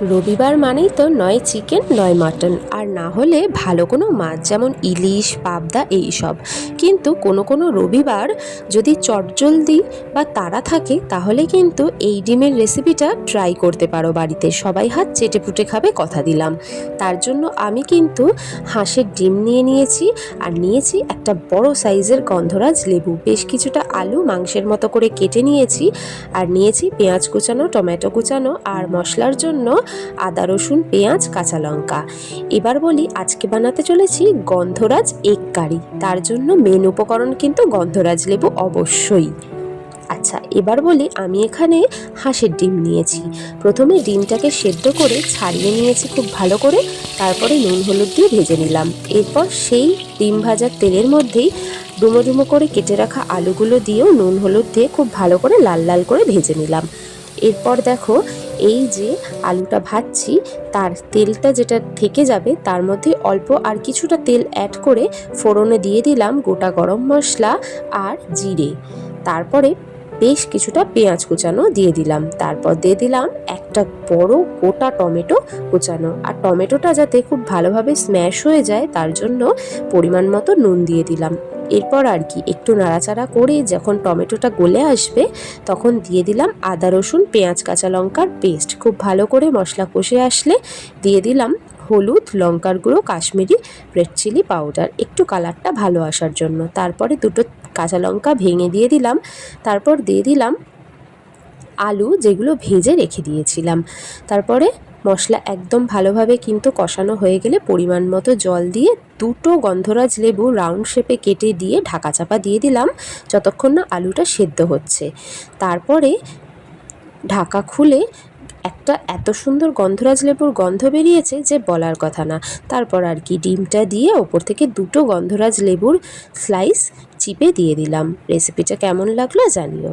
রবিবার মানেই তো নয় চিকেন নয় মাটন, আর না হলে ভালো কোনো মাছ যেমন ইলিশ পাবদা এইসব। কিন্তু কোনো কোনো রবিবার যদি চটজলদি বা তাড়া থাকে তাহলে কিন্তু এই ডিমের রেসিপিটা ট্রাই করতে পারো বাড়িতে, সবাই হাত চেটেপুটে খাবে কথা দিলাম। তার জন্য আমি কিন্তু হাঁসের ডিম নিয়েছি, আর নিয়েছি একটা বড় সাইজের গন্ধরাজ লেবু, বেশ কিছুটা আলু মাংসের মতো করে কেটে নিয়েছি, আর নিয়েছি পেঁয়াজ কুচানো, টমেটো কুচানো, আর মশলার জন্য আদা রসুন পেঁয়াজ কাঁচা লঙ্কা। এবার বলি আজকে বানাতে চলেছি গন্ধরাজ এগ কারি। তার জন্য মেন উপকরণ কিন্তু গন্ধরাজ লেবু অবশ্যই। আচ্ছা, এবার বলি আমি এখানে হাঁসের ডিম নিয়েছি। প্রথমে ডিমটাকে সেদ্ধ করে ছাড়িয়ে নিয়েছি খুব ভালো করে, তারপরে নুন হলুদ দিয়ে ভেজে নিলাম। এরপর সেই ডিম ভাজার তেলের মধ্যেই ডুমো ডুমো করে কেটে রাখা আলুগুলো দিয়েও নুন হলুদ দিয়ে খুব ভালো করে লাল লাল করে ভেজে নিলাম। এরপর দেখো, এই যে আলুটা ভাজছি তার তেলটা যেটা থেকে যাবে তার মধ্যে অল্প আর কিছুটা তেল অ্যাড করে ফোড়নে দিয়ে দিলাম গোটা গরম মশলা আর জিরে। তারপরে বেশ কিছুটা পেঁয়াজ কুচানো দিয়ে দিলাম। তারপর দিয়ে দিলাম একটা বড় গোটা টমেটো কুচানো, আর টমেটোটা যাতে খুব ভালোভাবে স্ম্যাশ হয়ে যায় তার জন্য পরিমাণ মতো নুন দিয়ে দিলাম। এরপর আর কি একটু নাড়াচাড়া করে যখন টমেটোটা গলে আসবে তখন দিয়ে দিলাম আদা রসুন পেঁয়াজ কাঁচা লঙ্কার পেস্ট। খুব ভালো করে মশলা কষে আসলে দিয়ে দিলাম হলুদ, লঙ্কার গুঁড়ো, কাশ্মীরি রেড চিলি পাউডার, একটু কালারটা ভালো আসার জন্য। তারপরে দুটো কাঁচা লঙ্কা ভেঙে দিয়ে দিলাম। তারপর দিয়ে দিলাম আলু যেগুলো ভেজে রেখে দিয়েছিলাম। তারপরে মশলা একদম ভালোভাবে কিন্তু কষানো হয়ে গেলে পরিমাণ মতো জল দিয়ে দুটো গন্ধরাজ লেবু রাউন্ড শেপে কেটে দিয়ে ঢাকা চাপা দিয়ে দিলাম যতক্ষণ না আলুটা সেদ্ধ হচ্ছে। তারপরে ঢাকা খুলে একটা এত সুন্দর গন্ধরাজ লেবুর গন্ধ বেরিয়েছে যে বলার কথা না। তারপর আর কি ডিমটা দিয়ে ওপর থেকে দুটো গন্ধরাজ লেবুর স্লাইস চিপে দিয়ে দিলাম। রেসিপিটা কেমন লাগলো জানিও।